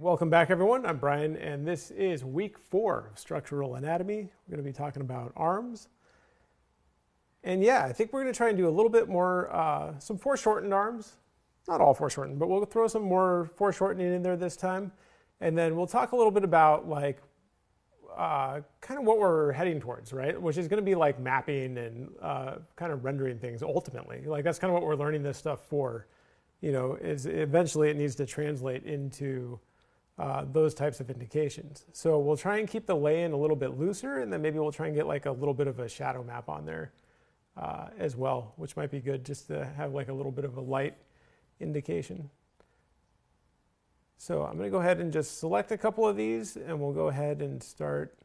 Welcome back, everyone. I'm Brian, and this is week 4 of structural anatomy. We're going to be talking about arms. And yeah, I think we're going to try and do a little bit more, some foreshortened arms. Not all foreshortened, but we'll throw some more foreshortening in there this time. And then we'll talk a little bit about kind of what we're heading towards, right? Which is going to be like mapping and kind of rendering things ultimately. Like that's kind of what we're learning this stuff for, is eventually it needs to translate into those types of indications. So we'll try and keep the lay-in a little bit looser, and then maybe we'll try and get like a little bit of a shadow map on there as well, which might be good just to have like a little bit of a light indication. So I'm going to go ahead and just select a couple of these, and we'll go ahead and start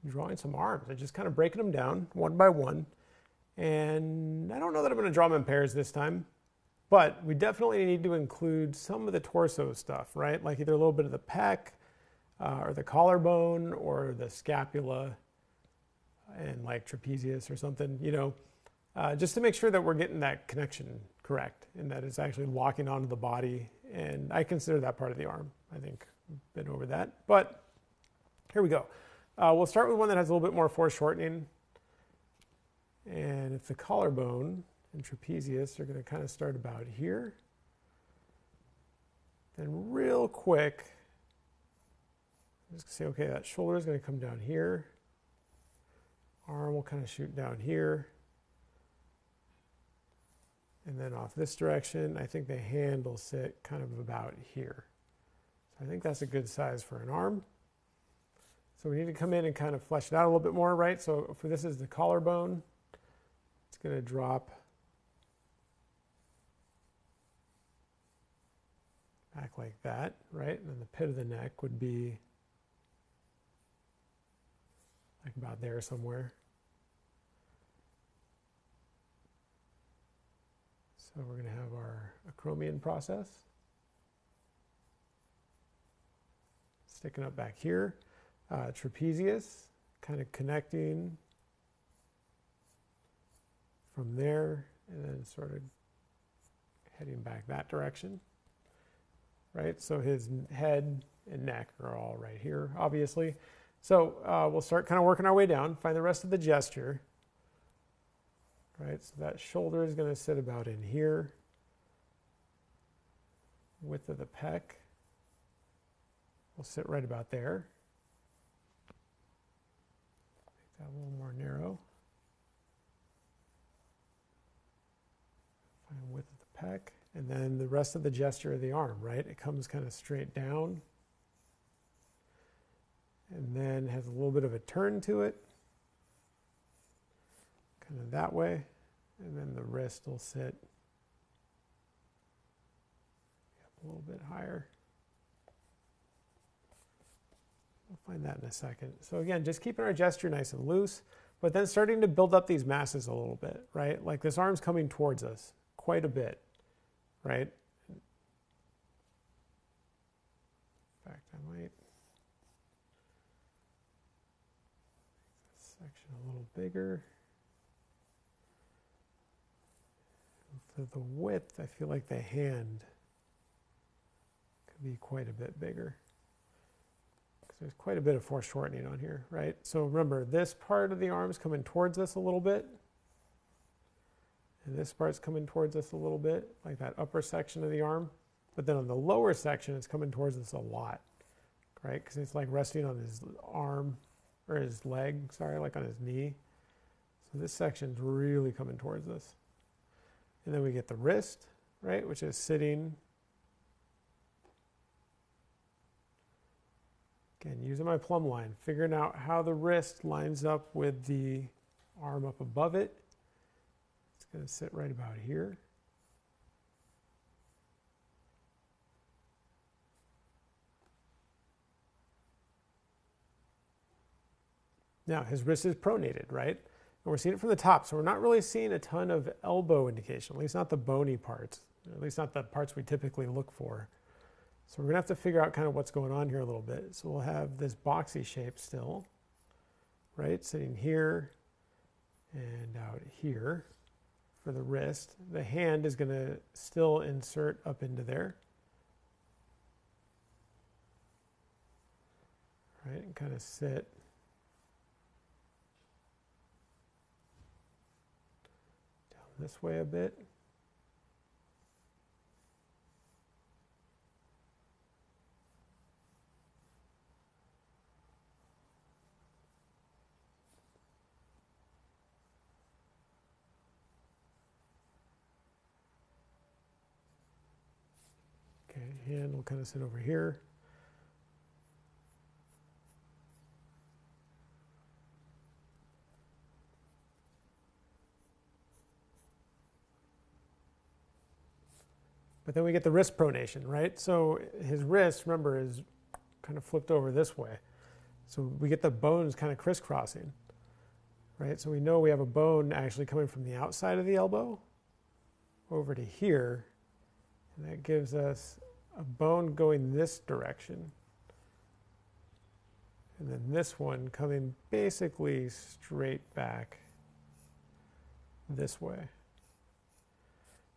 drawing some arms and just kind of breaking them down one by one. And I don't know that I'm going to draw them in pairs this time. But we definitely need to include some of the torso stuff, right? Like either a little bit of the pec or the collarbone or the scapula and like trapezius or something, just to make sure that we're getting that connection correct and that it's actually locking onto the body. And I consider that part of the arm. I think we've been over that. But here we go. We'll start with one that has a little bit more foreshortening. And it's the collarbone. And trapezius are going to kind of start about here. Then real quick, I'm just going to say, okay, that shoulder is going to come down here. Arm will kind of shoot down here. And then off this direction, I think the hand will sit kind of about here. So I think that's a good size for an arm. So we need to come in and kind of flesh it out a little bit more, right? So for this is the collarbone. It's going to drop back like that, right? And then the pit of the neck would be like about there somewhere. So we're going to have our acromion process sticking up back here. Trapezius kind of connecting from there and then sort of heading back that direction. Right, so his head and neck are all right here, obviously. So we'll start kind of working our way down, find the rest of the gesture. Right, so that shoulder is going to sit about in here. Width of the pec will sit right about there. Make that a little more narrow. Find width of the pec. And then the rest of the gesture of the arm, right? It comes kind of straight down and then has a little bit of a turn to it, kind of that way. And then the wrist will sit a little bit higher. We'll find that in a second. So again, just keeping our gesture nice and loose, but then starting to build up these masses a little bit, right? Like this arm's coming towards us quite a bit. Right? In fact, I might make this section a little bigger. For the width, I feel like the hand could be quite a bit bigger. Because there's quite a bit of foreshortening on here, right? So remember, this part of the arm is coming towards us a little bit. And this part's coming towards us a little bit, like that upper section of the arm. But then on the lower section, it's coming towards us a lot, right? Because it's like resting on his arm, or his leg, sorry, like on his knee. So this section's really coming towards us. And then we get the wrist, right, which is sitting. Again, using my plumb line, figuring out how the wrist lines up with the arm up above it. Going to sit right about here. Now, his wrist is pronated, right? And we're seeing it from the top, so we're not really seeing a ton of elbow indication, at least not the bony parts, at least not the parts we typically look for. So we're going to have to figure out kind of what's going on here a little bit. So we'll have this boxy shape still, right? Sitting here and out here. For the wrist, the hand is going to still insert up into there. right, and kind of sit down this way a bit. Okay, hand will kind of sit over here. But then we get the wrist pronation, right? So his wrist, remember, is kind of flipped over this way. So we get the bones kind of crisscrossing, right? So we know we have a bone actually coming from the outside of the elbow over to here. And that gives us a bone going this direction. And then this one coming basically straight back this way.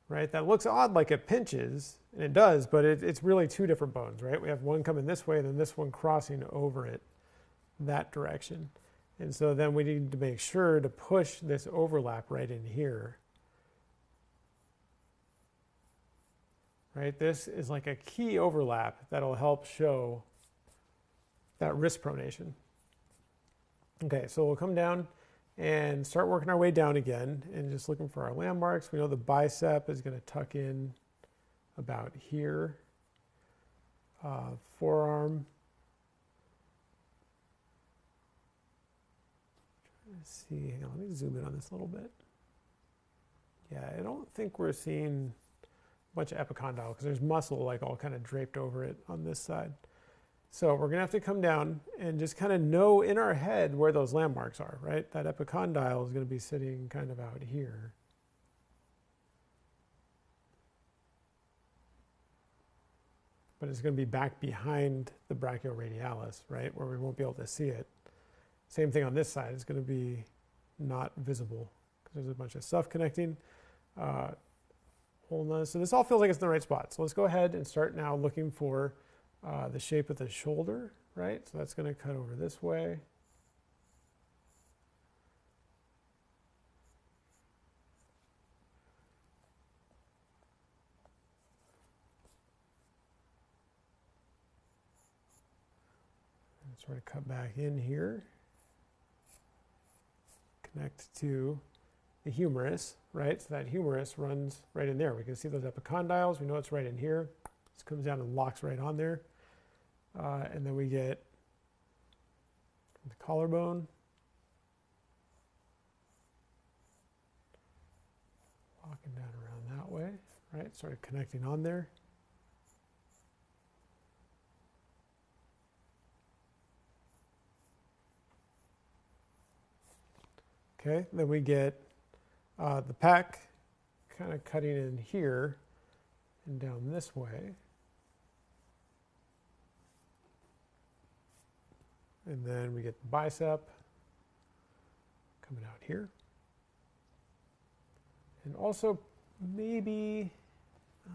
Right? That looks odd like it pinches, and it does, but it's really two different bones, right? We have one coming this way, and then this one crossing over it that direction. And so then we need to make sure to push this overlap right in here. Right? This is like a key overlap that'll help show that wrist pronation. Okay, so we'll come down and start working our way down again and just looking for our landmarks. We know the bicep is going to tuck in about here. Forearm. Let's see, hang on, let me zoom in on this a little bit. Yeah, I don't think we're seeing a bunch of epicondyle because there's muscle like all kind of draped over it on this side. So we're going to have to come down and just kind of know in our head where those landmarks are, right? That epicondyle is going to be sitting kind of out here. But it's going to be back behind the brachioradialis, right? Where we won't be able to see it. Same thing on this side. It's going to be not visible because there's a bunch of stuff connecting. So this all feels like it's in the right spot. So let's go ahead and start now looking for the shape of the shoulder, right? So that's going to cut over this way. And sort of cut back in here. Connect to the humerus, right? So that humerus runs right in there. We can see those epicondyles. We know it's right in here. This comes down and locks right on there. And then we get the collarbone. Walking down around that way, right? Sort of connecting on there. Okay, then we get the pec kind of cutting in here and down this way. And then we get the bicep coming out here. And also maybe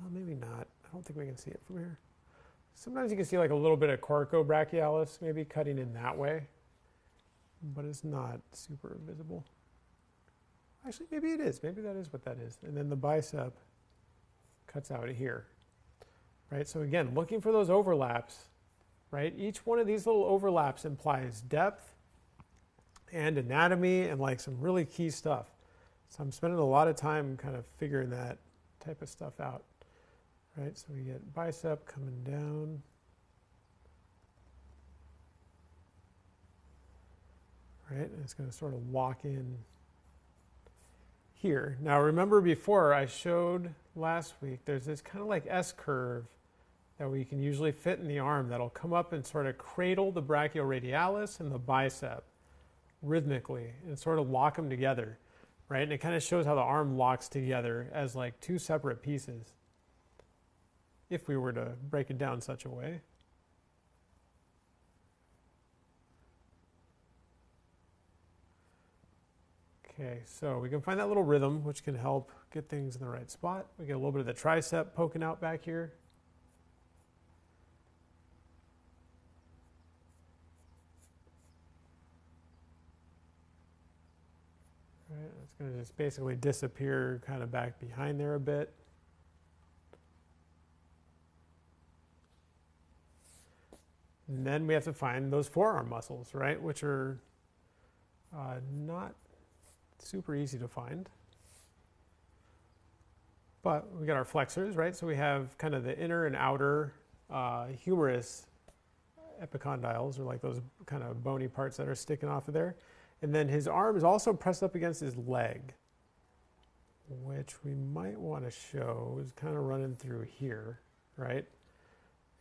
not. I don't think we can see it from here. Sometimes you can see like a little bit of coracobrachialis maybe cutting in that way, but it's not super visible. Actually, maybe it is. Maybe that is what that is. And then the bicep cuts out here, right? So again, looking for those overlaps, right? Each one of these little overlaps implies depth and anatomy and like some really key stuff. So I'm spending a lot of time kind of figuring that type of stuff out, right? So we get bicep coming down. Right, and it's going to sort of lock in here. Now remember before I showed last week, there's this kind of like S-curve that we can usually fit in the arm that'll come up and sort of cradle the brachioradialis and the bicep rhythmically and sort of lock them together, right? And it kind of shows how the arm locks together as like two separate pieces if we were to break it down such a way. Okay, so we can find that little rhythm, which can help get things in the right spot. We get a little bit of the tricep poking out back here. going to just basically disappear kind of back behind there a bit. And then we have to find those forearm muscles, right, which are not super easy to find. But we got our flexors, right? So we have kind of the inner and outer humerus epicondyles, or like those kind of bony parts that are sticking off of there. And then his arm is also pressed up against his leg, which we might want to show is kind of running through here, right?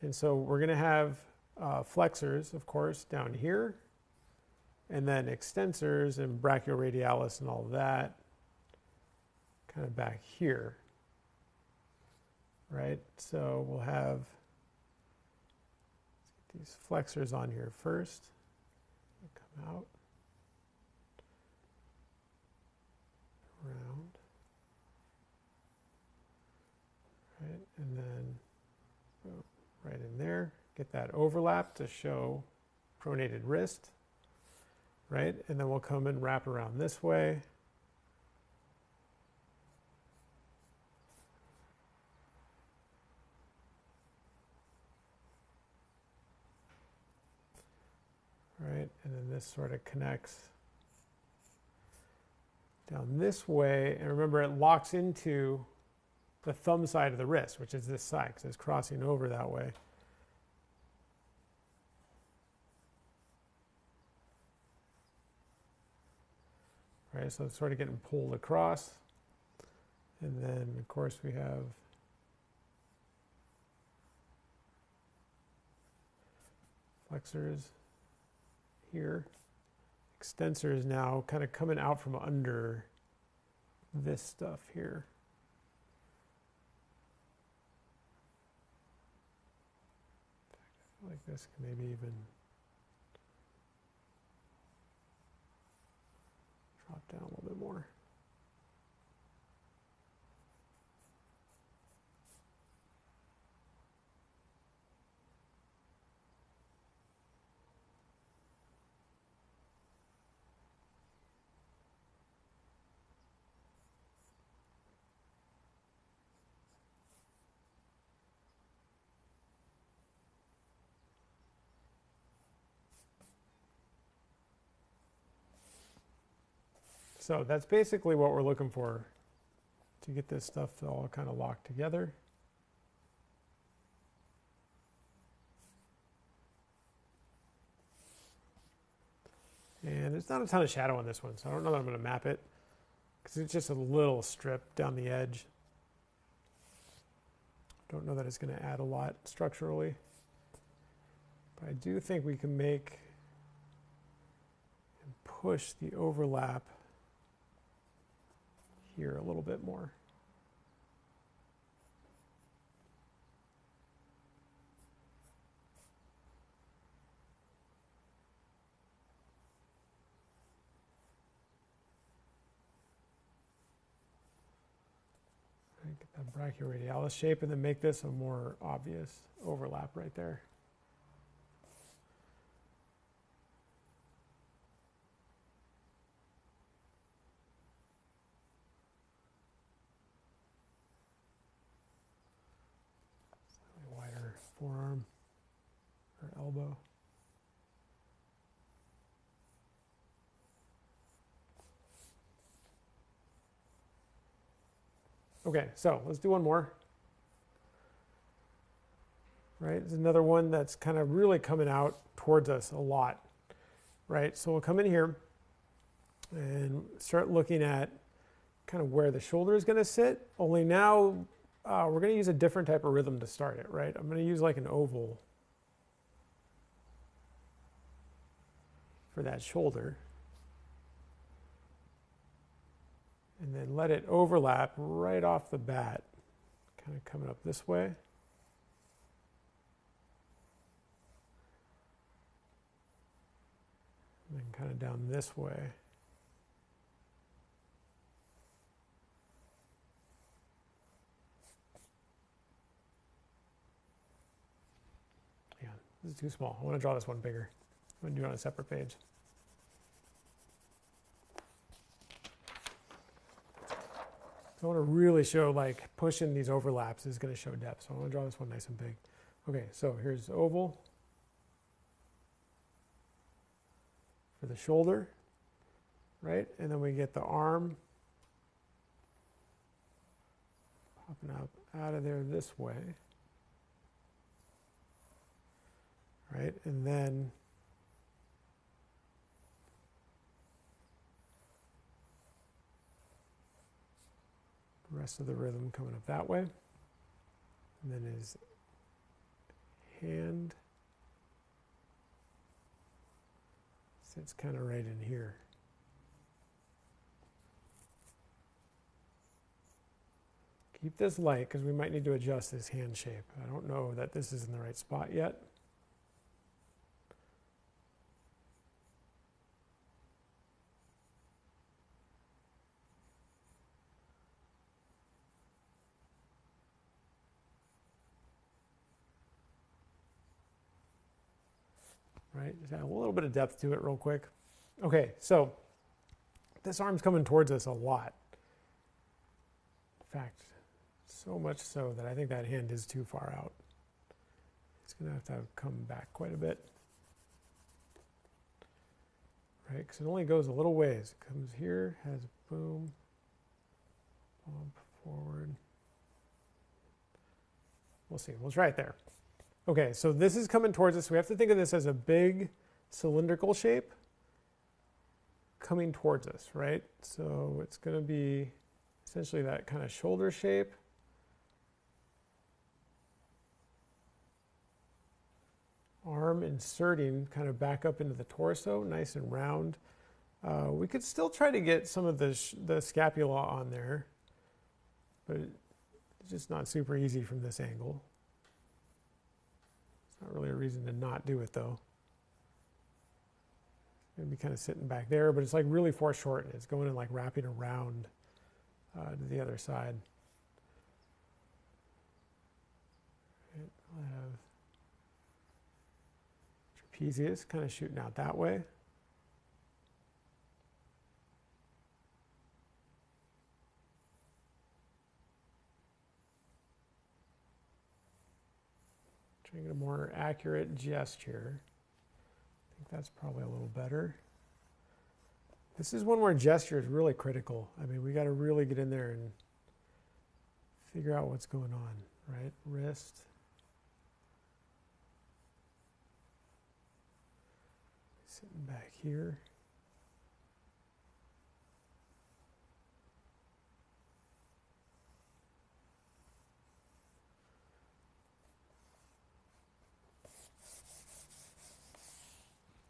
And so we're going to have flexors, of course, down here, and then extensors and brachioradialis and all that kind of back here, right? So we'll have these flexors on here first. Come out, around, right, and then boom, right in there. Get that overlap to show pronated wrist, right? And then we'll come and wrap around this way. Right, and then this sort of connects down this way. And remember, it locks into the thumb side of the wrist, which is this side, because it's crossing over that way. Right, so it's sort of getting pulled across. And then, of course, we have flexors here. Extensors now kind of coming out from under this stuff here. I feel like this can maybe even drop down a little bit more. So that's basically what we're looking for to get this stuff all kind of locked together. And there's not a ton of shadow on this one, so I don't know that I'm going to map it, because it's just a little strip down the edge. Don't know that it's going to add a lot structurally. But I do think we can make and push the overlap here a little bit more. Get that brachioradialis shape and then make this a more obvious overlap right there. Forearm or elbow. Okay, so let's do one more. Right, it's another one that's kind of really coming out towards us a lot. Right, so we'll come in here and start looking at kind of where the shoulder is going to sit, only now we're going to use a different type of rhythm to start it, right? I'm going to use like an oval for that shoulder. And then let it overlap right off the bat, kind of coming up this way. And then kind of down this way. This is too small. I want to draw this one bigger. I'm going to do it on a separate page. So I want to really show, like, pushing these overlaps is going to show depth. So I want to draw this one nice and big. Okay, so here's oval for the shoulder, right? And then we get the arm popping up out of there this way, right? And then the rest of the rhythm coming up that way. And then his hand sits kind of right in here. Keep this light because we might need to adjust this hand shape. I don't know that this is in the right spot yet. Right, just add a little bit of depth to it real quick. Okay, so this arm's coming towards us a lot. In fact, so much so that I think that hand is too far out. It's going to have come back quite a bit. Right, because it only goes a little ways. It comes here, has boom, bump, forward. We'll see, we'll try it there. Okay, so this is coming towards us. We have to think of this as a big cylindrical shape coming towards us, right? So it's going to be essentially that kind of shoulder shape. Arm inserting kind of back up into the torso, nice and round. We could still try to get some of the scapula on there, but it's just not super easy from this angle. Not really a reason to not do it though. It's going to be kind of sitting back there, but it's like really foreshortened. It's going and like wrapping around to the other side. Right, I'll have trapezius kind of shooting out that way. Trying to get a more accurate gesture. I think that's probably a little better. This is one where gesture is really critical. I mean, we got to really get in there and figure out what's going on, right? Wrist. Sitting back here.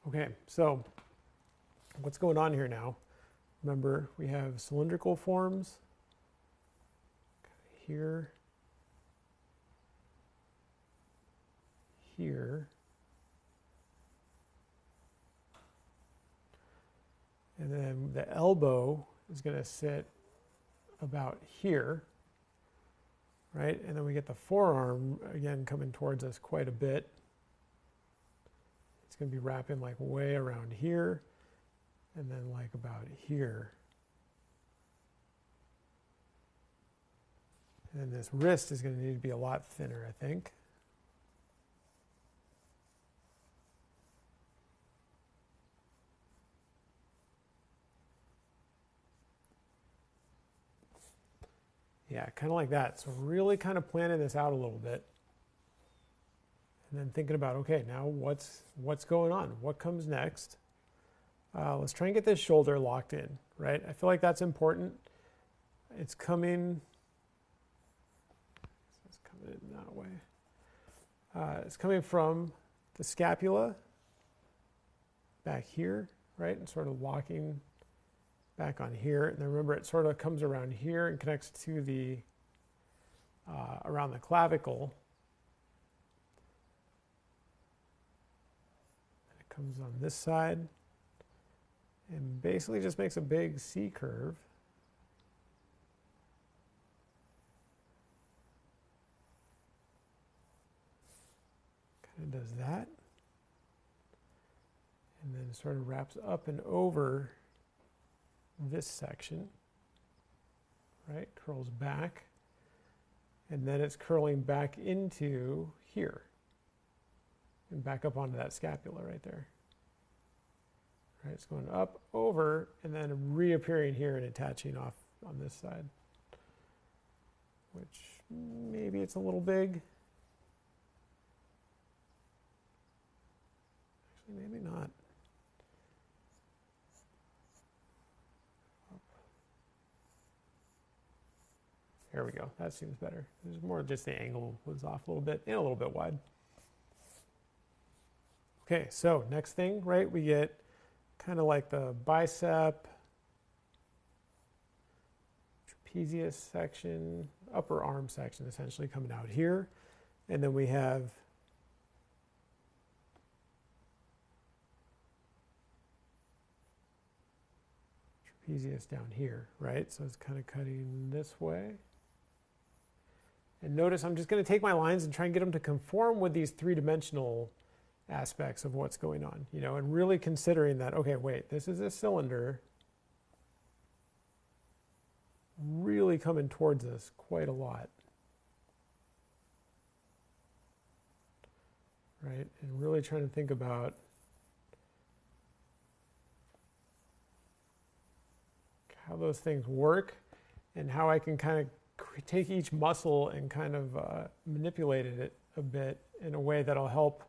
Okay, so what's going on here now? Remember, we have cylindrical forms here, here, and then the elbow is going to sit about here, right? And then we get the forearm, again, coming towards us quite a bit. It's going to be wrapping like way around here and then like about here. And then this wrist is going to need to be a lot thinner, I think. Yeah, kind of like that. So really kind of planning this out a little bit. And then thinking about, okay, now what's going on? What comes next? Let's try and get this shoulder locked in, right? I feel like that's important. It's coming in that way. It's coming from the scapula back here, right? And sort of locking back on here. And then remember, it sort of comes around here and connects to the, around the clavicle. Comes on this side and basically just makes a big C curve. Kind of does that. And then sort of wraps up and over this section, right? Curls back. And then it's curling back into here and back up onto that scapula right there. Right, it's going up, over, and then reappearing here and attaching off on this side, which maybe it's a little big. Actually, maybe not. There we go. That seems better. There's more just the angle was off a little bit and a little bit wide. Okay, so next thing, right, we get kind of like the bicep, trapezius section, upper arm section essentially coming out here. And then we have trapezius down here, right? So it's kind of cutting this way. And notice I'm just going to take my lines and try and get them to conform with these three-dimensional aspects of what's going on, you know, and really considering that, okay, wait, this is a cylinder really coming towards us quite a lot, right? And really trying to think about how those things work and how I can kind of take each muscle and kind of manipulate it a bit in a way that'll help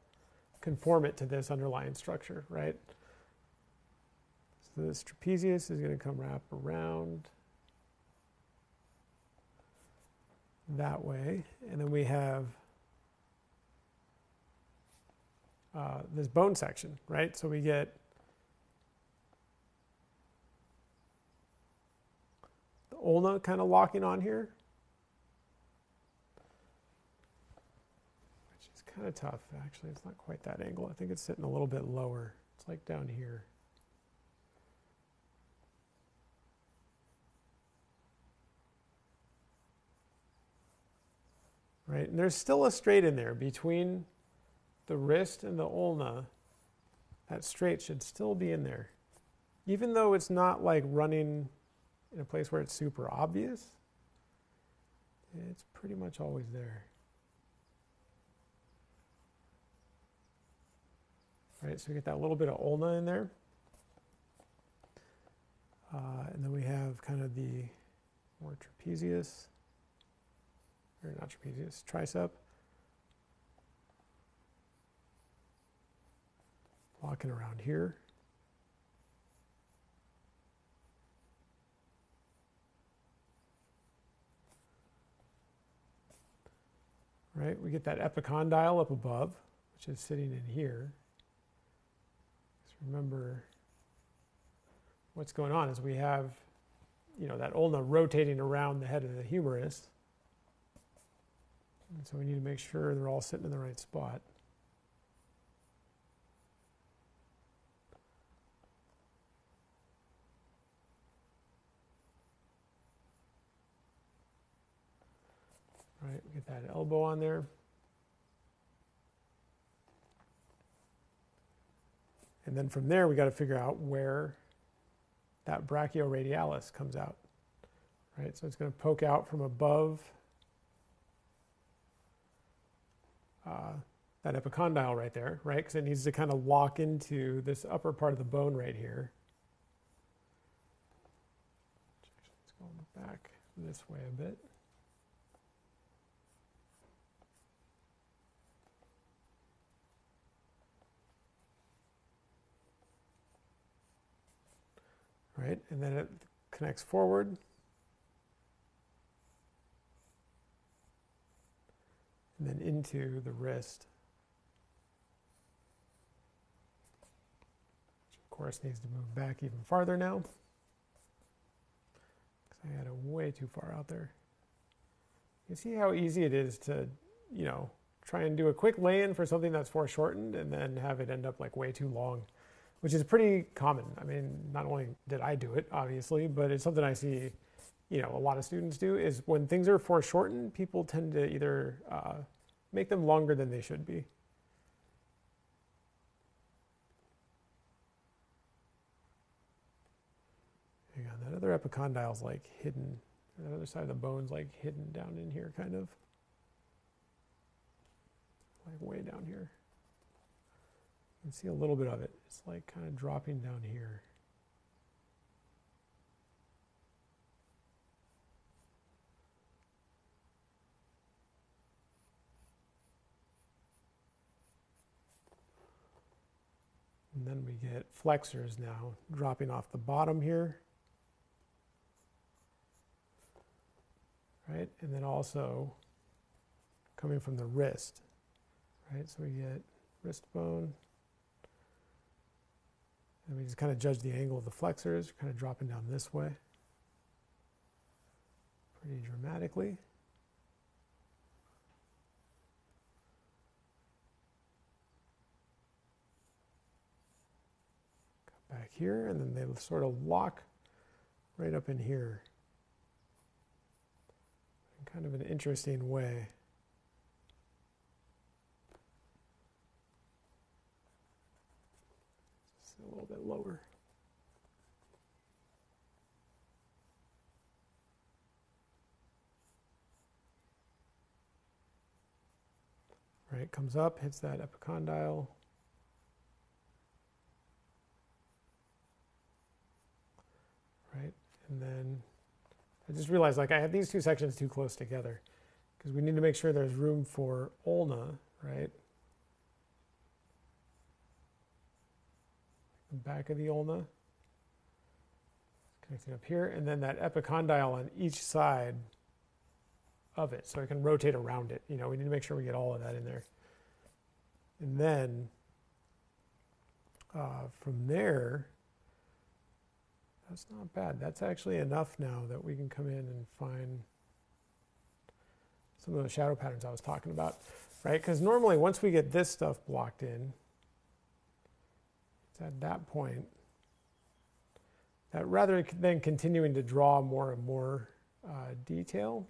conform it to this underlying structure, right? So this trapezius is going to come wrap around that way. And then we have this bone section, right? So we get the ulna kind of locking on here, kind of tough, actually. It's not quite that angle. I think it's sitting a little bit lower. It's like down here. Right, and there's still a straight in there between the wrist and the ulna. That straight should still be in there. Even though it's not like running in a place where it's super obvious, it's pretty much always there. Right, so we get that little bit of ulna in there. And then we have kind of the more trapezius, or not trapezius, tricep. Walking around here. Right, we get that epicondyle up above, which is sitting in here. Remember what's going on is we have, you know, that ulna rotating around the head of the humerus. And so we need to make sure they're all sitting in the right spot. Right, we get that elbow on there. And then from there, we got to figure out where that brachioradialis comes out, right? So it's going to poke out from above that epicondyle right there, right? Because it needs to kind of lock into this upper part of the bone right here. Let's go back this way a bit. Right, and then it connects forward. And then into the wrist. Which of course needs to move back even farther now. Because I had it way too far out there. You see how easy it is to, you know, try and do a quick lay-in for something that's foreshortened and then have it end up like way too long. Which is pretty common. I mean, not only did I do it, obviously, but it's something I see, you know, a lot of students do, is when things are foreshortened, people tend to either make them longer than they should be. Hang on, that other epicondyle is like hidden The other side of the bone's like hidden down in here, kind of. Like way down here. You can see a little bit of it. It's like kind of dropping down here. And then we get flexors now dropping off the bottom here. Right? And then also coming from the wrist. Right? So we get wrist bone. And we just kind of judge the angle of the flexors, kind of dropping down this way. Pretty dramatically. Back here, and then they sort of lock right up in here in kind of an interesting way. Just a little bit lower. Right, comes up, hits that epicondyle. Right, and then I just realized like I had these two sections too close together because we need to make sure there's room for ulna, right? The back of the ulna, connecting up here, and then that epicondyle on each side of it, so I can rotate around it. You know, we need to make sure we get all of that in there. And then from there, that's not bad. That's actually enough now that we can come in and find some of the shadow patterns I was talking about, right? Because normally once we get this stuff blocked in, it's at that point that rather than continuing to draw more and more detail,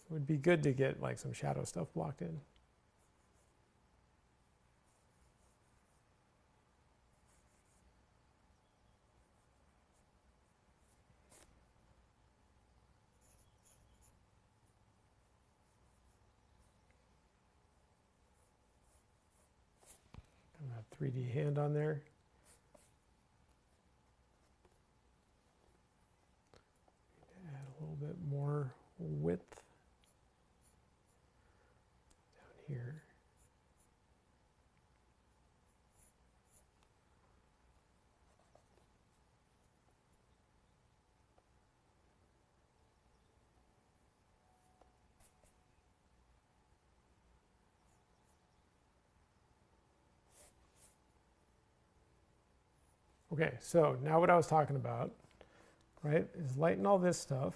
it would be good to get like some shadow stuff blocked in. That 3D hand on there. Add a little bit more width down here. Okay, so now what I was talking about, right, is lighten all this stuff.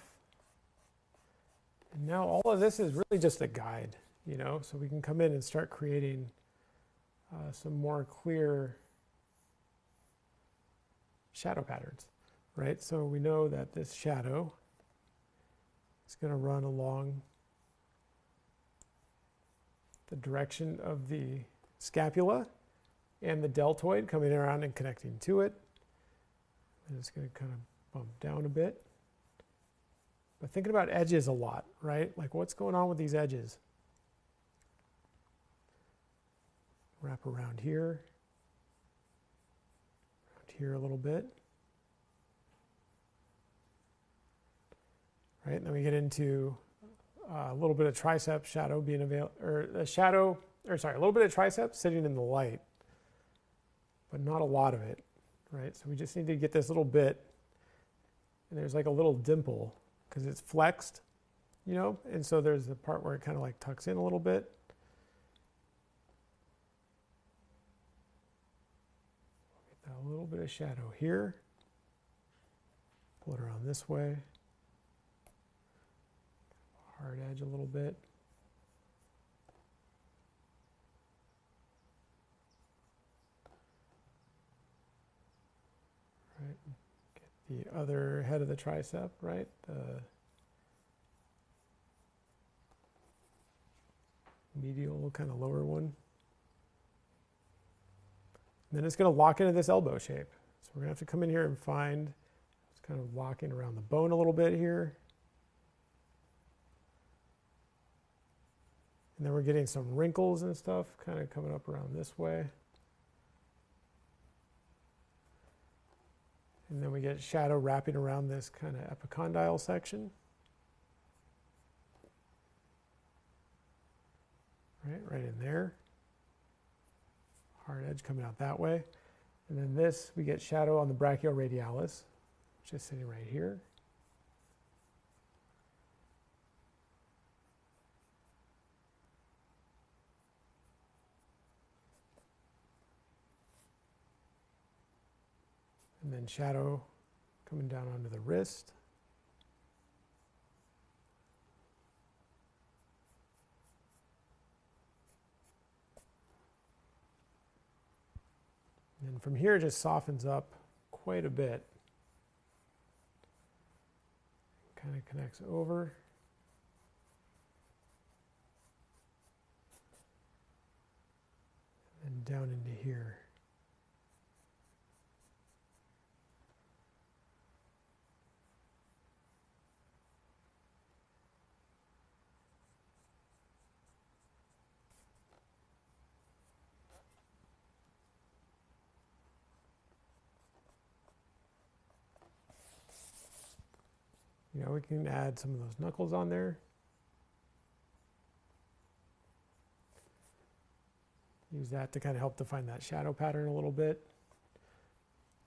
And now all of this is really just a guide, you know, so we can come in and start creating some more clear shadow patterns, right? So we know that this shadow is going to run along the direction of the scapula and the deltoid coming around and connecting to it. And it's going to kind of bump down a bit. But thinking about edges a lot, right? Like what's going on with these edges? Wrap around here a little bit. Right, and then we get into a little bit of tricep shadow being available, or a little bit of tricep sitting in the light, but not a lot of it, right? So we just need to get this little bit, and there's like a little dimple because it's flexed, you know, and so there's the part where it kind of like tucks in a little bit. Get that little bit of shadow here, pull it around this way. Hard edge a little bit. Right. Get the other head of the tricep, right? The medial, kind of lower one. And then it's going to lock into this elbow shape. So we're going to have to come in here and find, I was kind of walking around the bone a little bit here. And then we're getting some wrinkles and stuff kind of coming up around this way. And then we get shadow wrapping around this kind of epicondyle section. Right in there. Hard edge coming out that way. And then this, we get shadow on the brachioradialis, which is sitting right here. And then shadow coming down onto the wrist. And from here it just softens up quite a bit. Kind of connects over. And down into here. You know, we can add some of those knuckles on there. Use that to kind of help define that shadow pattern a little bit.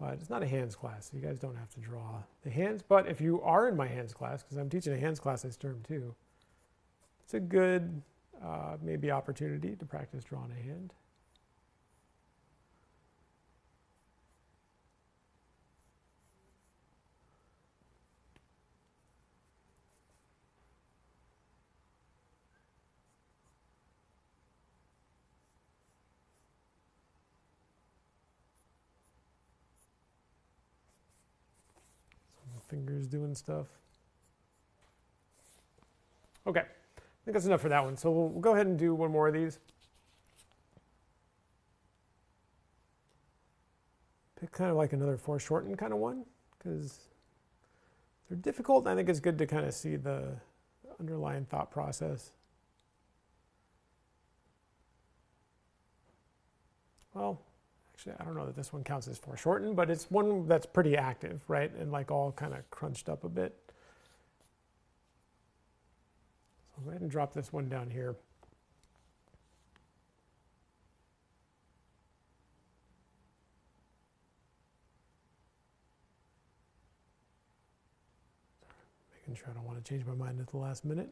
But it's not a hands class, so you guys don't have to draw the hands. But if you are in my hands class, because I'm teaching a hands class this term too, it's a good maybe opportunity to practice drawing a hand. Fingers doing stuff. Okay, I think that's enough for that one. So we'll go ahead and do one more of these. Pick kind of like another foreshortened kind of one, because they're difficult, and I think it's good to kind of see the underlying thought process. Well, actually, I don't know that this one counts as foreshortened, but it's one that's pretty active, right? And like all kind of crunched up a bit. So I'll go ahead and drop this one down here. Making sure I don't want to change my mind at the last minute.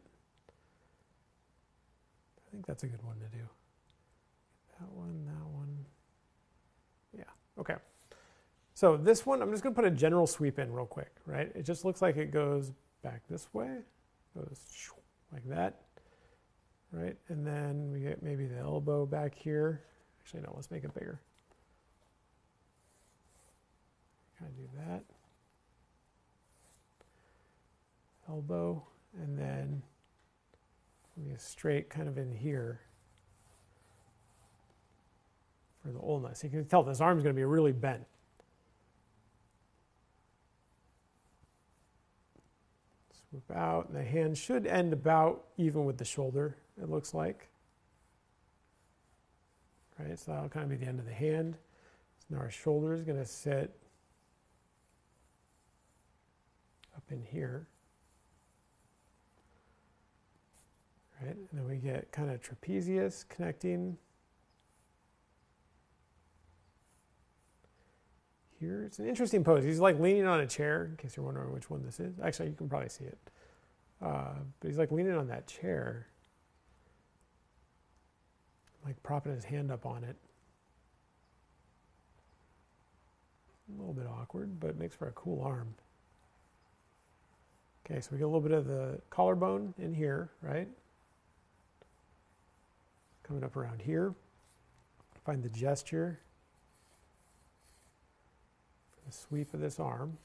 I think that's a good one to do. That one, that one. Yeah, okay. So this one, I'm just going to put a general sweep in real quick, right? It just looks like it goes back this way, goes like that, right? And then we get maybe the elbow back here. Actually, no, let's make it bigger. Kind of do that. Elbow, and then we get straight kind of in here. For the ulna. So you can tell this arm is going to be really bent. Swoop out, and the hand should end about even with the shoulder, it looks like. Right, so that'll kind of be the end of the hand. So now our shoulder is going to sit up in here. Right, and then we get kind of trapezius connecting here. It's an interesting pose. He's like leaning on a chair, in case you're wondering which one this is. Actually, you can probably see it. But he's like leaning on that chair, like propping his hand up on it. A little bit awkward, but it makes for a cool arm. Okay, so we get a little bit of the collarbone in here, right? Coming up around here. Find the gesture. The sweep of this arm.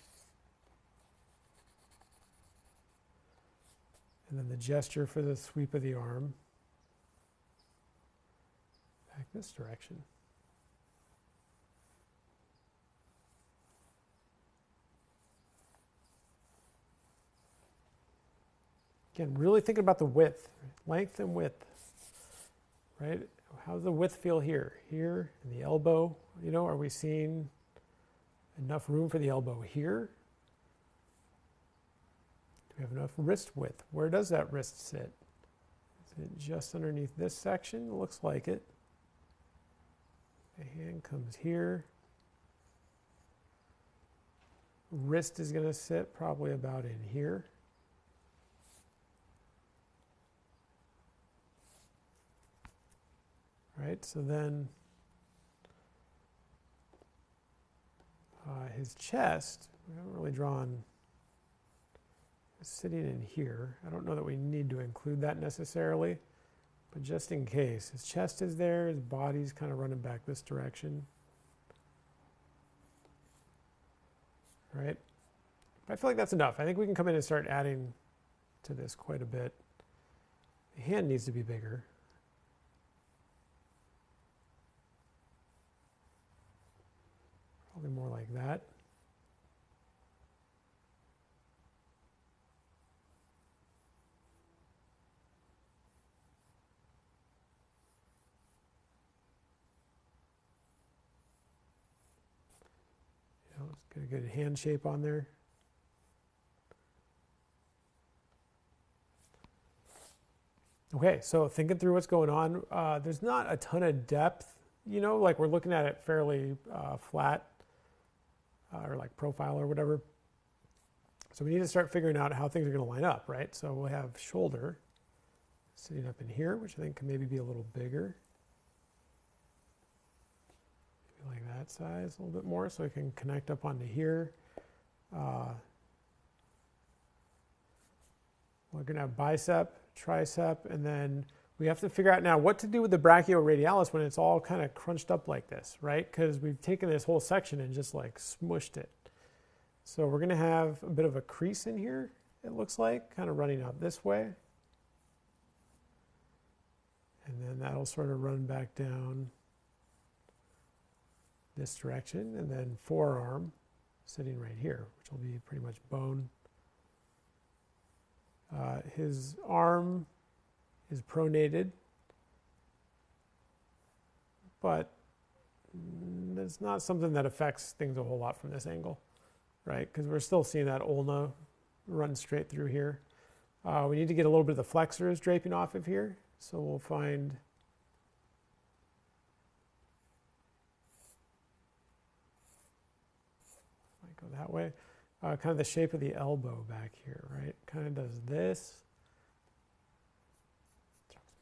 And then the gesture for the sweep of the arm back this direction. Again, really thinking about the width, length and width, right? How does the width feel here? Here, in the elbow, you know, are we seeing enough room for the elbow here? Do we have enough wrist width? Where does that wrist sit? Is it just underneath this section? It looks like it. The hand comes here. Wrist is going to sit probably about in here. Right, so then his chest, we haven't really drawn, is sitting in here. I don't know that we need to include that necessarily, but just in case. His chest is there, his body's kind of running back this direction. Right? But I feel like that's enough. I think we can come in and start adding to this quite a bit. The hand needs to be bigger. Probably more like that. You know, let's get a good hand shape on there. Okay, so thinking through what's going on, there's not a ton of depth, you know, like we're looking at it fairly flat or like profile or whatever. So we need to start figuring out how things are going to line up, right? So we'll have shoulder sitting up in here, which I think can maybe be a little bigger. Maybe like that size a little bit more so it can connect up onto here. We're going to have bicep, tricep, and then we have to figure out now what to do with the brachioradialis when it's all kind of crunched up like this, right? Because we've taken this whole section and just like smushed it. So we're going to have a bit of a crease in here, it looks like, kind of running out this way. And then that'll sort of run back down this direction, and then forearm sitting right here, which will be pretty much bone. His arm is pronated, but it's not something that affects things a whole lot from this angle, right? Because we're still seeing that ulna run straight through here. We need to get a little bit of the flexors draping off of here, so we'll find might go that way. Kind of the shape of the elbow back here, right? Kind of does this,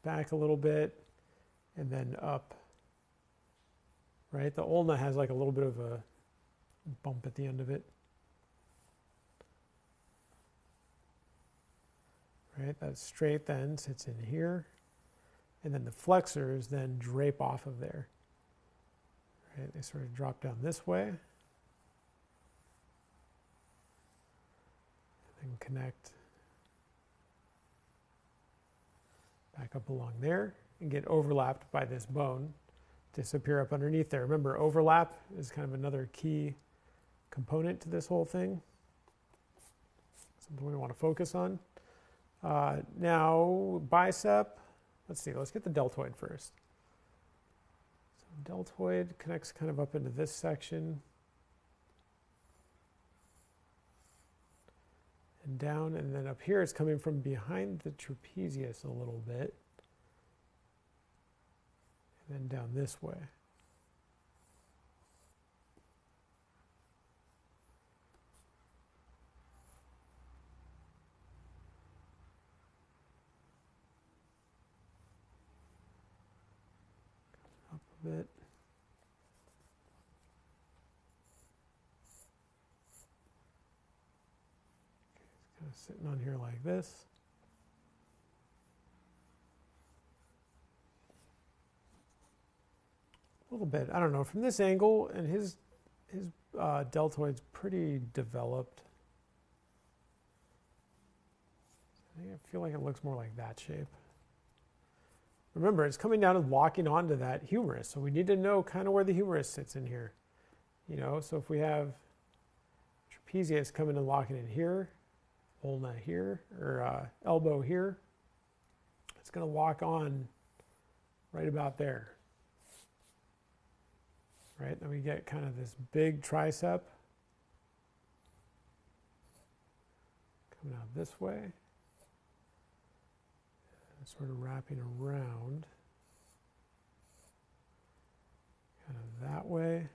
back a little bit, and then up, right? The ulna has like a little bit of a bump at the end of it, right? That straight then sits in here, and then the flexors then drape off of there, right? They sort of drop down this way, and connect back up along there and get overlapped by this bone, disappear up underneath there. Remember, overlap is kind of another key component to this whole thing, something we want to focus on. Now, bicep, let's see, let's get the deltoid first. So deltoid connects kind of up into this section. And down, and then up here it's coming from behind the trapezius a little bit, and then down this way. Up a bit. Sitting on here like this. A little bit, I don't know, from this angle, and his deltoid's pretty developed. I feel like it looks more like that shape. Remember, it's coming down and locking onto that humerus, so we need to know kind of where the humerus sits in here. You know, so if we have trapezius coming and locking in here, ulna here, or elbow here. It's going to lock on right about there. Right, then we get kind of this big tricep coming out this way, and sort of wrapping around kind of that way.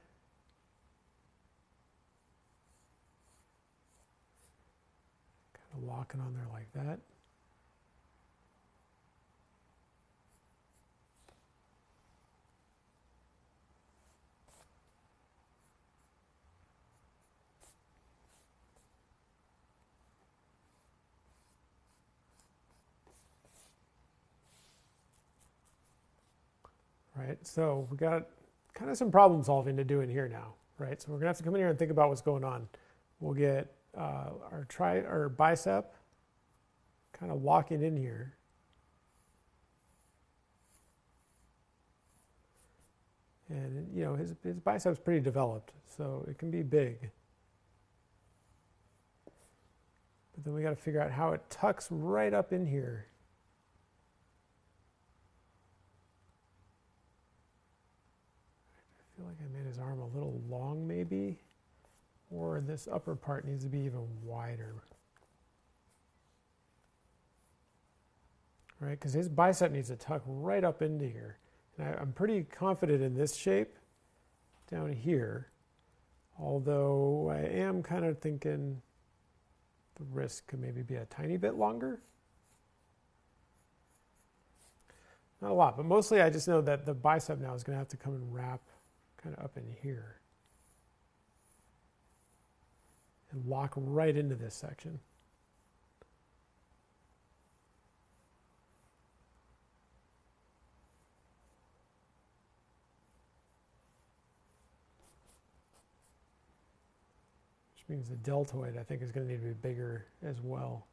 Kind of locking on there like that. Right, so we got kind of some problem solving to do in here now, right? So we're gonna have to come in here and think about what's going on. We'll get our bicep kind of locking in here. And you know, his bicep's pretty developed, so it can be big. But then we got to figure out how it tucks right up in here. I feel like I made his arm a little long maybe, or this upper part needs to be even wider. Right, because his bicep needs to tuck right up into here. And I'm pretty confident in this shape down here, although I am kind of thinking the wrist could maybe be a tiny bit longer. Not a lot, but mostly I just know that the bicep now is going to have to come and wrap kind of up in here and lock right into this section. Which means the deltoid, I think, is going to need to be bigger as well.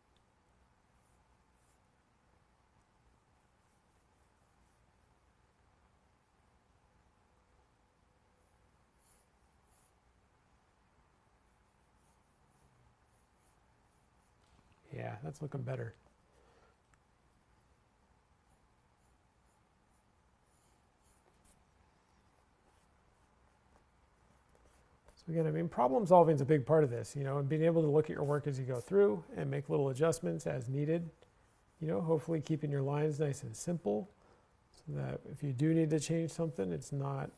Yeah, that's looking better. So again, I mean, problem solving is a big part of this, you know, and being able to look at your work as you go through and make little adjustments as needed, you know, hopefully keeping your lines nice and simple so that if you do need to change something, it's not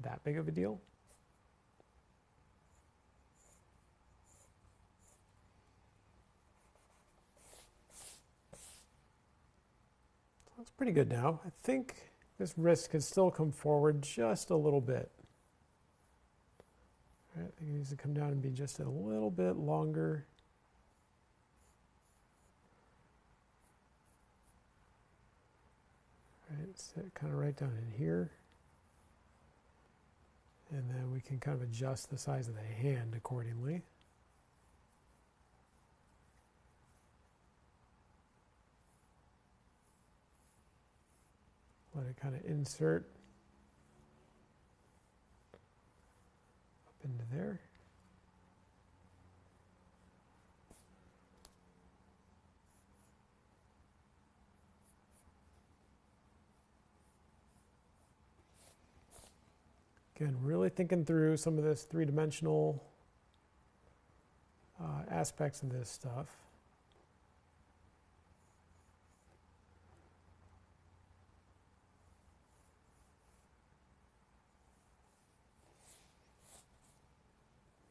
that big of a deal. Looks pretty good now. I think this wrist could still come forward just a little bit. All right, I think it needs to come down and be just a little bit longer. All right, sit kind of right down in here. And then we can kind of adjust the size of the hand accordingly. Let it kind of insert up into there. Again, really thinking through some of this three-dimensional aspects of this stuff.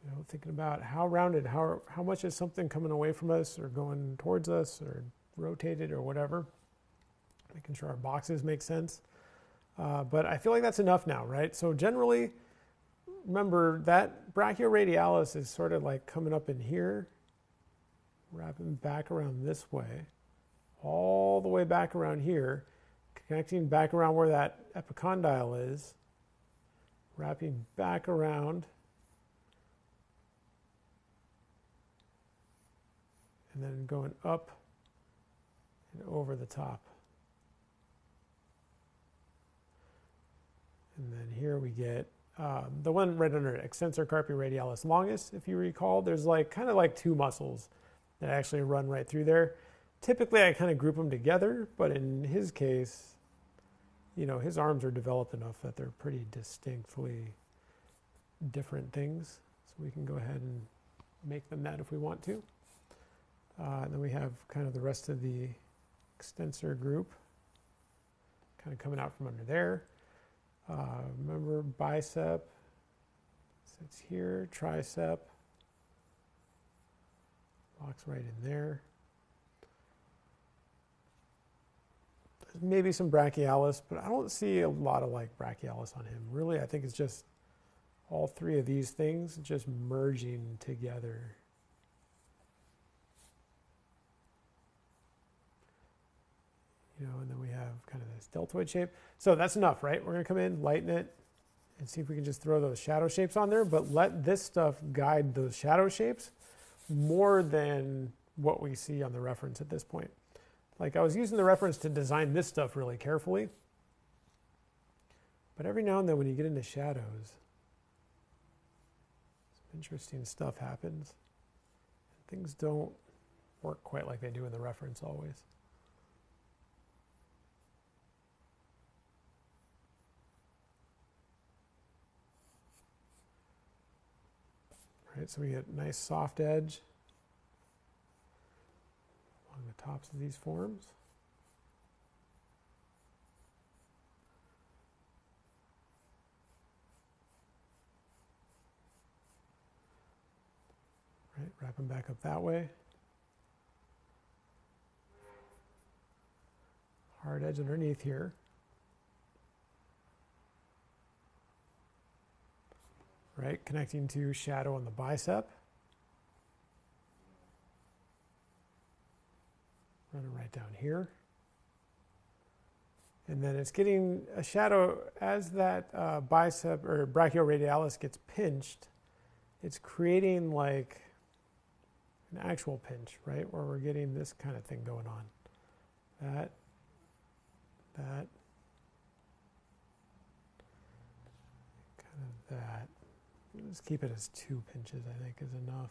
You know, thinking about how rounded, how much is something coming away from us or going towards us or rotated or whatever. Making sure our boxes make sense. But I feel like that's enough now, right? So generally, remember that brachioradialis is sort of like coming up in here, wrapping back around this way, all the way back around here, connecting back around where that epicondyle is, wrapping back around, and then going up and over the top. And then here we get the one right under it, extensor carpi radialis longus, if you recall, there's like kind of like two muscles that actually run right through there. Typically, I kind of group them together, but in his case, you know, his arms are developed enough that they're pretty distinctly different things. So we can go ahead and make them that if we want to. And then we have kind of the rest of the extensor group kind of coming out from under there. Remember bicep sits here, tricep locks right in there. There's maybe some brachialis, but I don't see a lot of like brachialis on him. Really, I think it's just all three of these things just merging together. You know, and then we have kind of this deltoid shape. So that's enough, right? We're going to come in, lighten it, and see if we can just throw those shadow shapes on there, but let this stuff guide those shadow shapes more than what we see on the reference at this point. Like I was using the reference to design this stuff really carefully, but every now and then when you get into shadows, some interesting stuff happens. Things don't work quite like they do in the reference always. Right, so we get nice soft edge along the tops of these forms. Right, wrap them back up that way. Hard edge underneath here. Right, connecting to shadow on the bicep. Running right down here. And then it's getting a shadow as that bicep or brachioradialis gets pinched. It's creating like an actual pinch, right? Where we're getting this kind of thing going on. That. Kind of that. Let's keep it as 2 pinches, I think, is enough.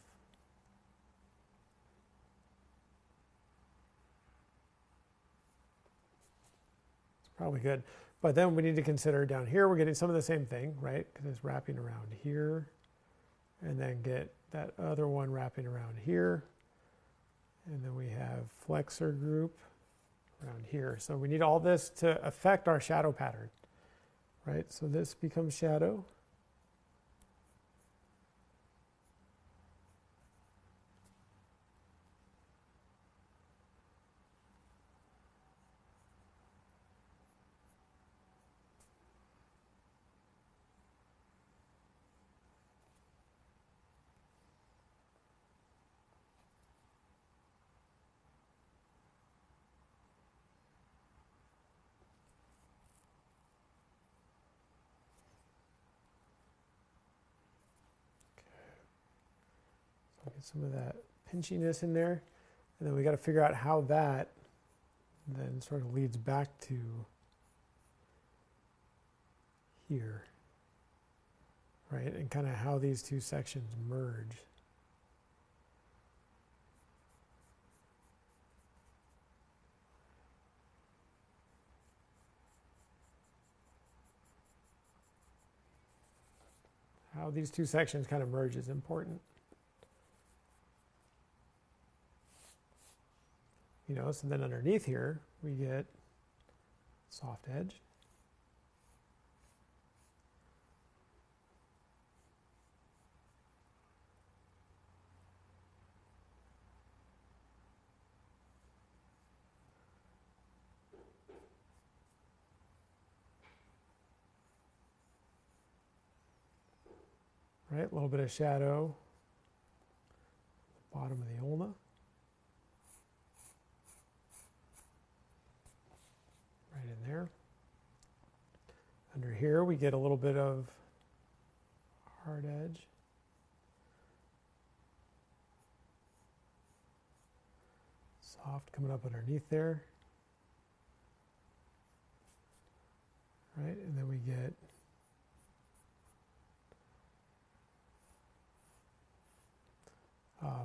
It's probably good. But then we need to consider down here, we're getting some of the same thing, right? Because it's wrapping around here. And then get that other one wrapping around here. And then we have flexor group around here. So we need all this to affect our shadow pattern, right? So this becomes shadow. Get some of that pinchiness in there, and then we got to figure out how that then sort of leads back to here, right? And kind of how these two sections merge. How these two sections kind of merge is important. You know, so then underneath here, we get soft edge. Right, a little bit of shadow, bottom of the ulna. Right in there. Under here we get a little bit of hard edge. Soft coming up underneath there. Right, and then we get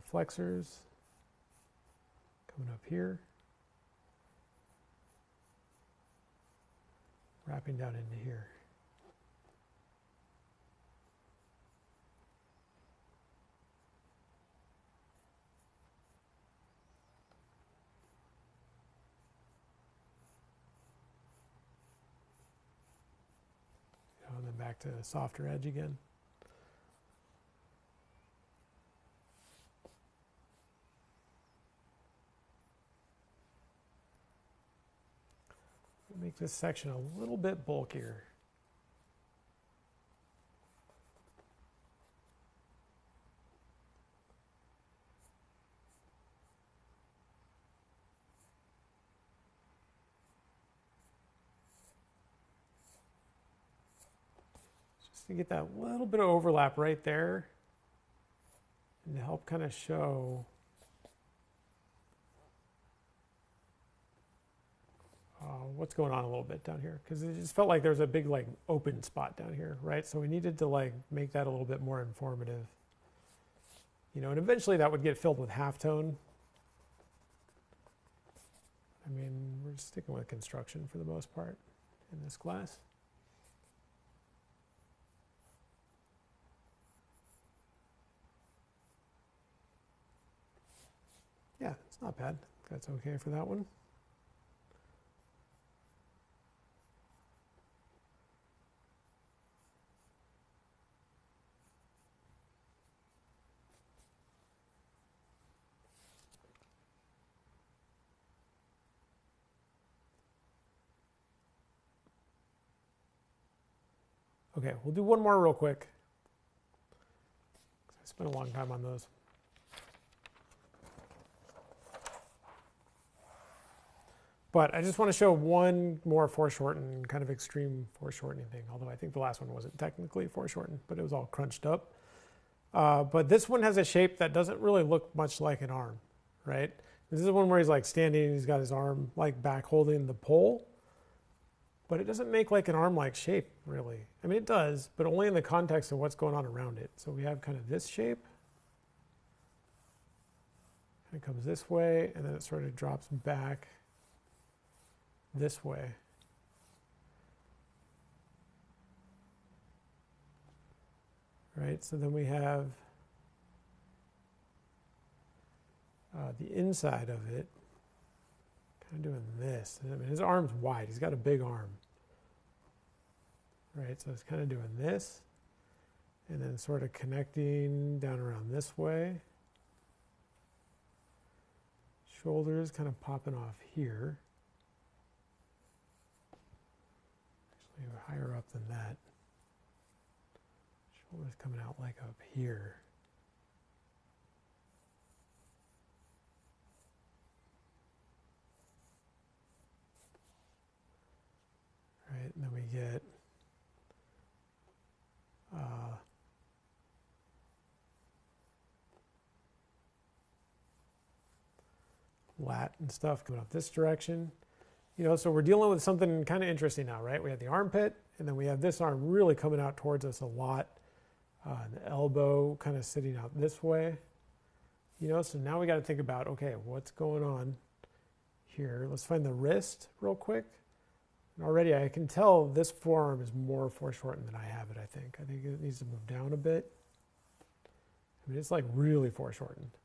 flexors coming up here, wrapping down into here. And then back to the softer edge again. Make this section a little bit bulkier. Just to get that little bit of overlap right there and to help kind of show what's going on a little bit down here, because it just felt like there was a big like open spot down here, right? So we needed to like make that a little bit more informative, you know, and eventually that would get filled with halftone. I mean, we're sticking with construction for the most part in this class. Yeah, it's not bad. That's okay for that one. Okay, we'll do one more real quick. I spent a long time on those. But I just want to show one more foreshortened, kind of extreme foreshortening thing, although I think the last one wasn't technically foreshortened, but it was all crunched up. But this one has a shape that doesn't really look much like an arm, right? This is the one where he's like standing and he's got his arm like back holding the pole, but it doesn't make like an arm-like shape, really. I mean, it does, but only in the context of what's going on around it. So we have kind of this shape. And it comes this way, and then it sort of drops back this way. Right, so then we have the inside of it kind of doing this. I mean, his arm's wide. He's got a big arm. Right, so it's kind of doing this and then sort of connecting down around this way. Shoulders kind of popping off here. Actually, higher up than that. Shoulders coming out like up here. Right, and then we get lat and stuff coming up this direction. You know, so we're dealing with something kind of interesting now, right? We have the armpit, and then we have this arm really coming out towards us a lot. And the elbow kind of sitting out this way. You know, so now we got to think about, okay, what's going on here? Let's find the wrist real quick. And already I can tell this forearm is more foreshortened than I have it, I think. I think it needs to move down a bit. I mean, it's like really foreshortened.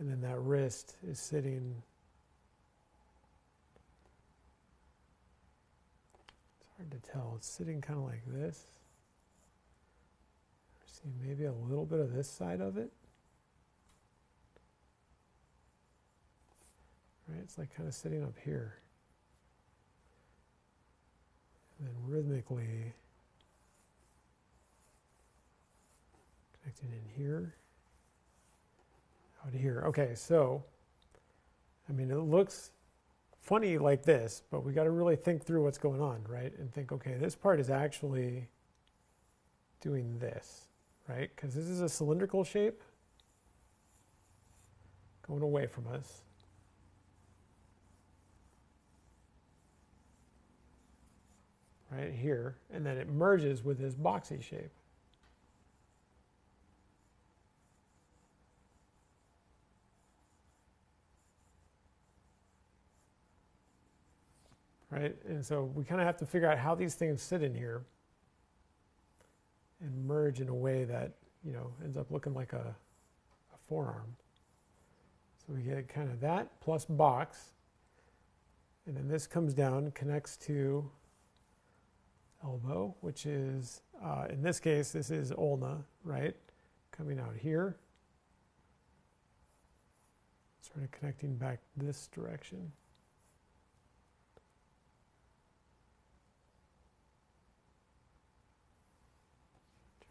And then that wrist is sitting, it's hard to tell, it's sitting kind of like this. See maybe a little bit of this side of it. Right, it's like kind of sitting up here. And then rhythmically connecting in here. Out here. Okay, so, I mean, it looks funny like this, but we got to really think through what's going on, right? And think, okay, this part is actually doing this, right? Because this is a cylindrical shape going away from us. Right here, and then it merges with this boxy shape. right? And so we kind of have to figure out how these things sit in here and merge in a way that, you know, ends up looking like a forearm. So we get kind of that plus box. And then this comes down, connects to elbow, which is, in this case, this is ulna, right? Coming out here. Sort of connecting back this direction.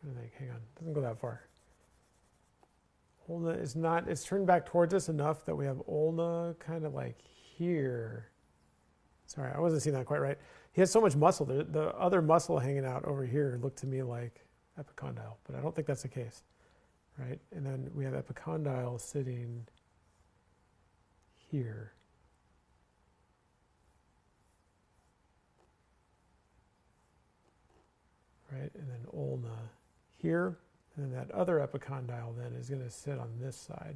Trying to think, hang on, doesn't go that far. Ulna is not, it's turned back towards us enough that we have ulna kind of like here. Sorry, I wasn't seeing that quite right. He has so much muscle. The other muscle hanging out over here looked to me like epicondyle, but I don't think that's the case, right? And then we have epicondyle sitting here. Right, and then ulna here, and then that other epicondyle then is going to sit on this side,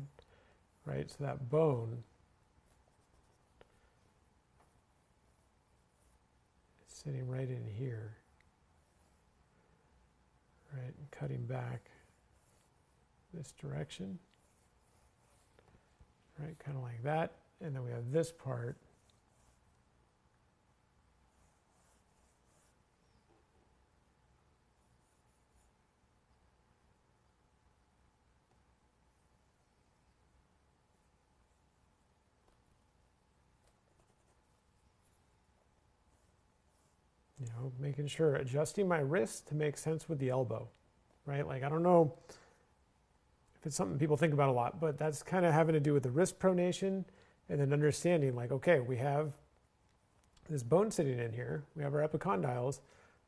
right? So that bone is sitting right in here, right, and cutting back this direction, right, kind of like that. And then we have this part you know, making sure, adjusting my wrist to make sense with the elbow, right? Like, I don't know if it's something people think about a lot, but that's kind of having to do with the wrist pronation and then understanding like, okay, we have this bone sitting in here, we have our epicondyles,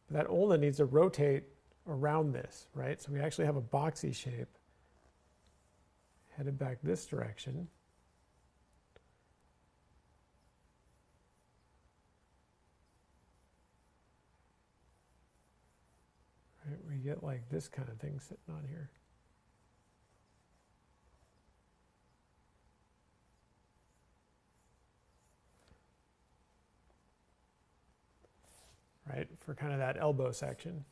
but that ulna needs to rotate around this, right? So we actually have a boxy shape headed back this direction. Right, we get like this kind of thing sitting on here. Right, for kind of that elbow section.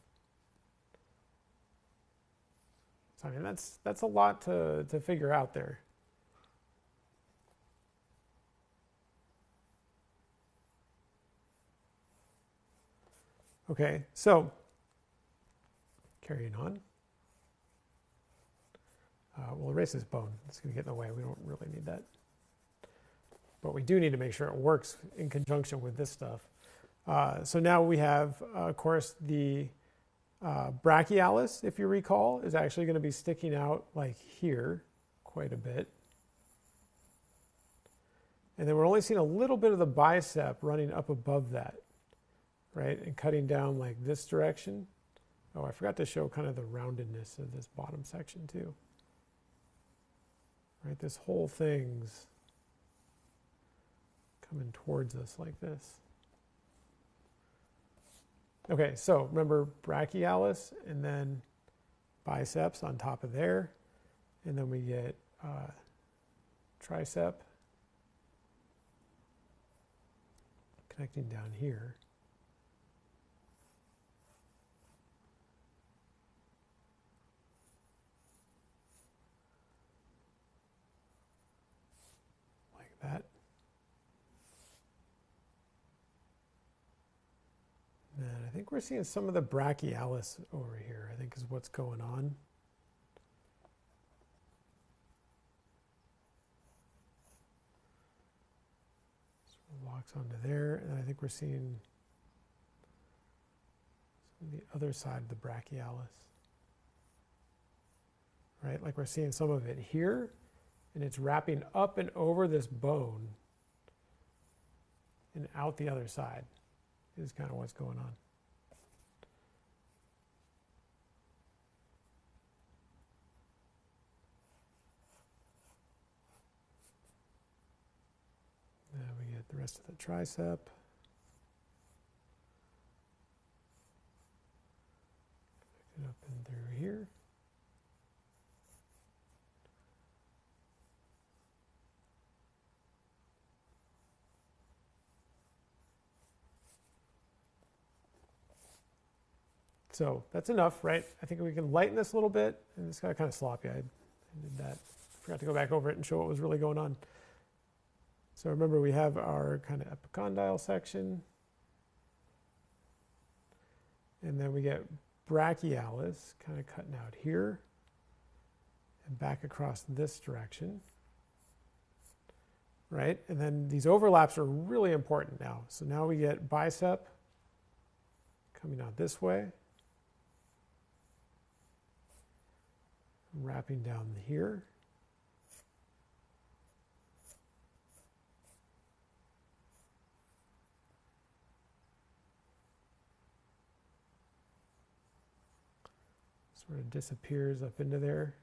So I mean, that's a lot to figure out there. Okay, so carrying on. We'll erase this bone. It's going to get in the way. We don't really need that. But we do need to make sure it works in conjunction with this stuff. So now we have, of course, the brachialis, if you recall, is actually going to be sticking out like here quite a bit. And then we're only seeing a little bit of the bicep running up above that, right? And cutting down like this direction. Oh, I forgot to show kind of the roundedness of this bottom section too. Right, this whole thing's coming towards us like this. Okay, so remember brachialis and then biceps on top of there. And then we get tricep connecting down here. Like that. And I think we're seeing some of the brachialis over here, I think is what's going on. So it locks onto there, and I think we're seeing the other side of the brachialis. Right, like we're seeing some of it here, and it's wrapping up and over this bone and out the other side. Is kind of what's going on. Then we get the rest of the tricep. Connect it up and through here. So that's enough, right? I think we can lighten this a little bit, and this got kind of sloppy. I did that. Forgot to go back over it and show what was really going on. So remember, we have our kind of epicondyle section, and then we get brachialis kind of cutting out here and back across this direction, right? And then these overlaps are really important now. So now we get bicep coming out this way, wrapping down here. Sort of disappears up into there.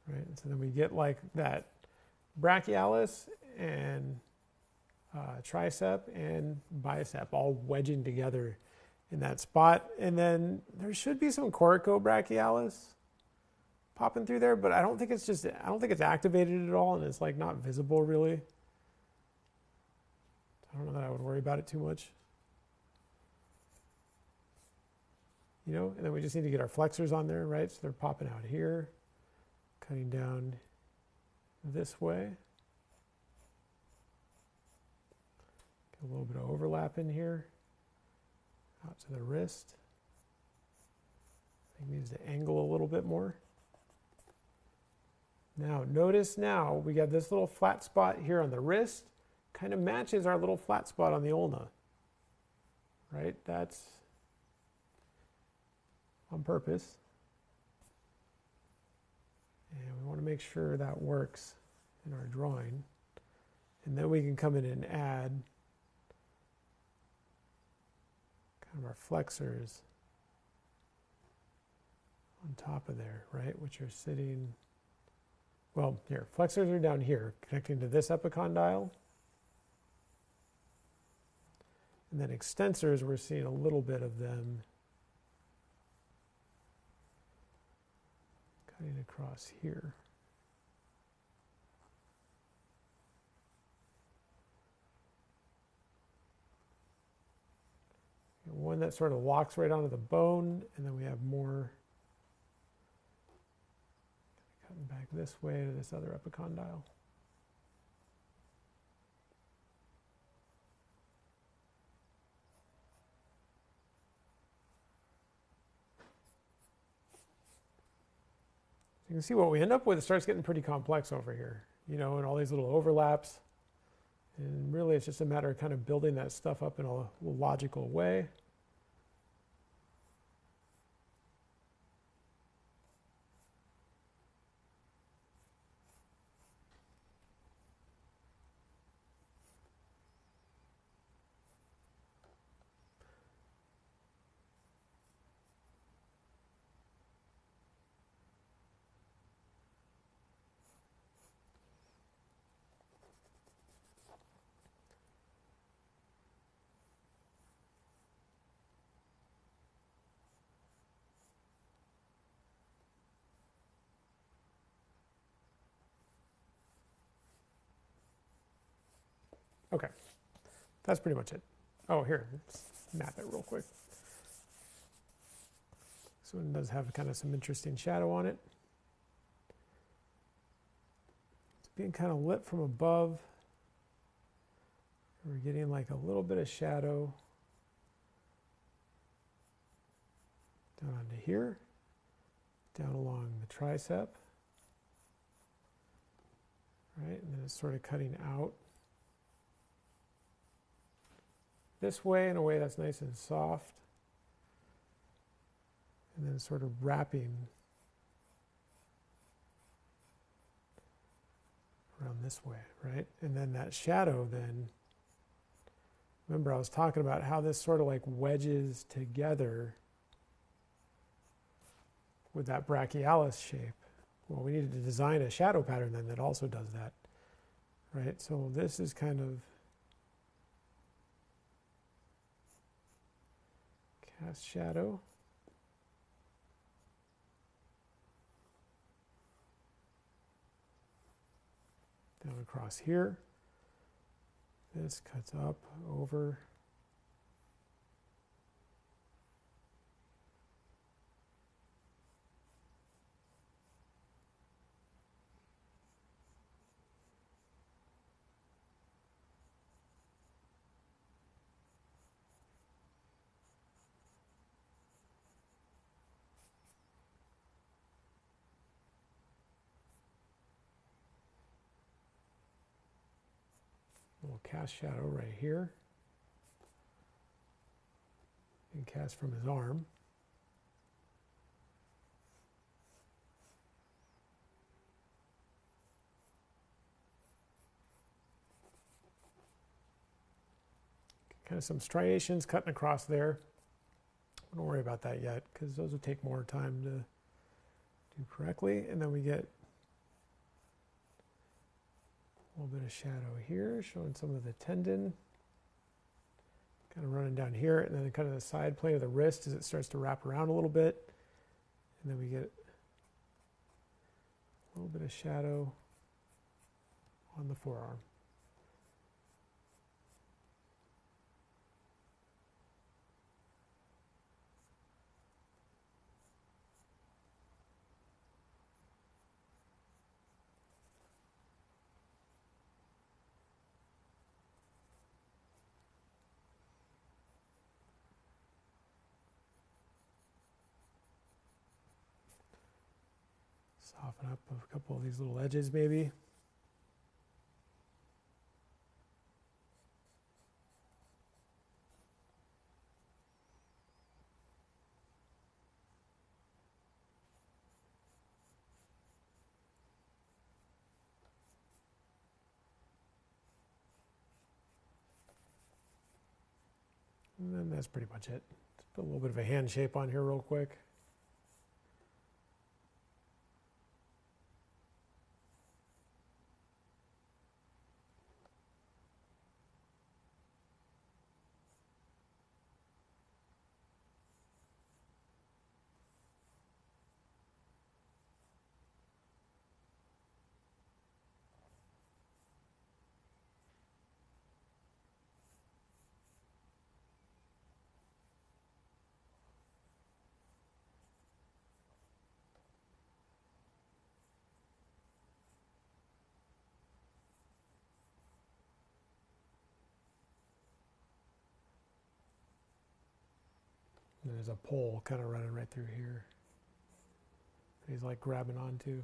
Right, and so then we get like that brachialis and tricep and bicep all wedging together in that spot. And then there should be some coracobrachialis popping through there, but I don't think it's activated at all, and it's like not visible really. I don't know that I would worry about it too much. You know, and then we just need to get our flexors on there, right? So they're popping out here, cutting down this way. Get a little bit of overlap in here, out to the wrist. I think it needs to angle a little bit more. Now, notice now we got this little flat spot here on the wrist, kind of matches our little flat spot on the ulna, right? That's on purpose. And we want to make sure that works in our drawing. And then we can come in and add kind of our flexors on top of there, right? Which are sitting, well, here, flexors are down here, connecting to this epicondyle. And then extensors, we're seeing a little bit of them cutting across here. One that sort of locks right onto the bone, and then we have more cutting back this way to this other epicondyle. You can see what we end up with. It starts getting pretty complex over here, you know, and all these little overlaps. And really, it's just a matter of kind of building that stuff up in a logical way. Okay, that's pretty much it. Oh, here, let's map it real quick. This one does have kind of some interesting shadow on it. It's being kind of lit from above. We're getting like a little bit of shadow down onto here, down along the tricep, right? And then it's sort of cutting out this way in a way that's nice and soft, and then sort of wrapping around this way, right? And then that shadow then, remember I was talking about how this sort of like wedges together with that brachialis shape. Well, we needed to design a shadow pattern then that also does that, right? So this is kind of cast shadow. down across here. This cuts up over. We'll cast shadow right here and cast from his arm. Kind of some striations cutting across there. Don't worry about that yet because those will take more time to do correctly. And then we get a little bit of shadow here, showing some of the tendon. Kind of running down here, and then kind of the side plane of the wrist as it starts to wrap around a little bit. And then we get a little bit of shadow on the forearm. Soften up a couple of these little edges maybe. And then that's pretty much it. Just put a little bit of a hand shape on here real quick. And there's a pole kind of running right through here that he's like grabbing onto.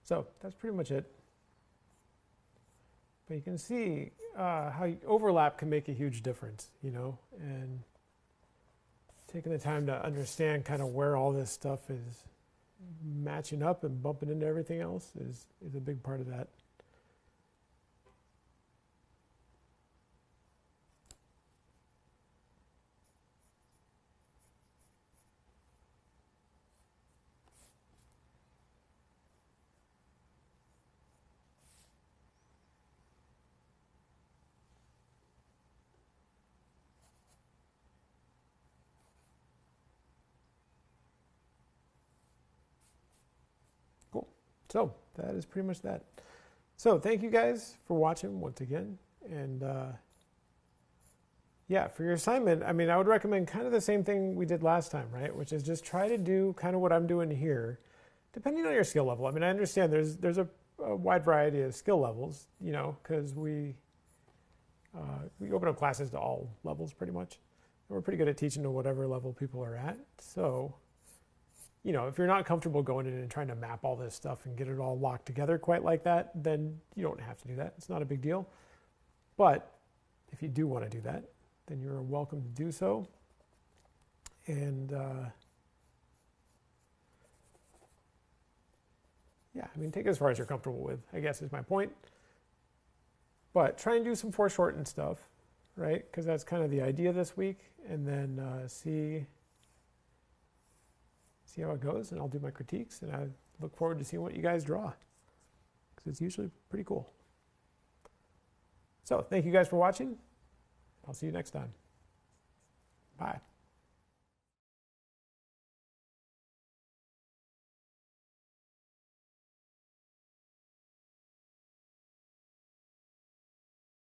So that's pretty much it. But you can see how overlap can make a huge difference, you know, and taking the time to understand kind of where all this stuff is matching up and bumping into everything else is a big part of that. Cool. So that is pretty much that. So thank you guys for watching once again. And yeah, for your assignment, I mean, I would recommend kind of the same thing we did last time, right? Which is just try to do kind of what I'm doing here, depending on your skill level. I mean, I understand there's a wide variety of skill levels, you know, because we open up classes to all levels pretty much. And we're pretty good at teaching to whatever level people are at. So, you know, if you're not comfortable going in and trying to map all this stuff and get it all locked together quite like that, then you don't have to do that. It's not a big deal. But if you do want to do that, then you're welcome to do so. And yeah, I mean, take it as far as you're comfortable with, I guess is my point. But try and do some foreshortened stuff, right? Because that's kind of the idea this week. And then see how it goes. And I'll do my critiques. And I look forward to seeing what you guys draw, because it's usually pretty cool. So thank you guys for watching. I'll see you next time. Bye.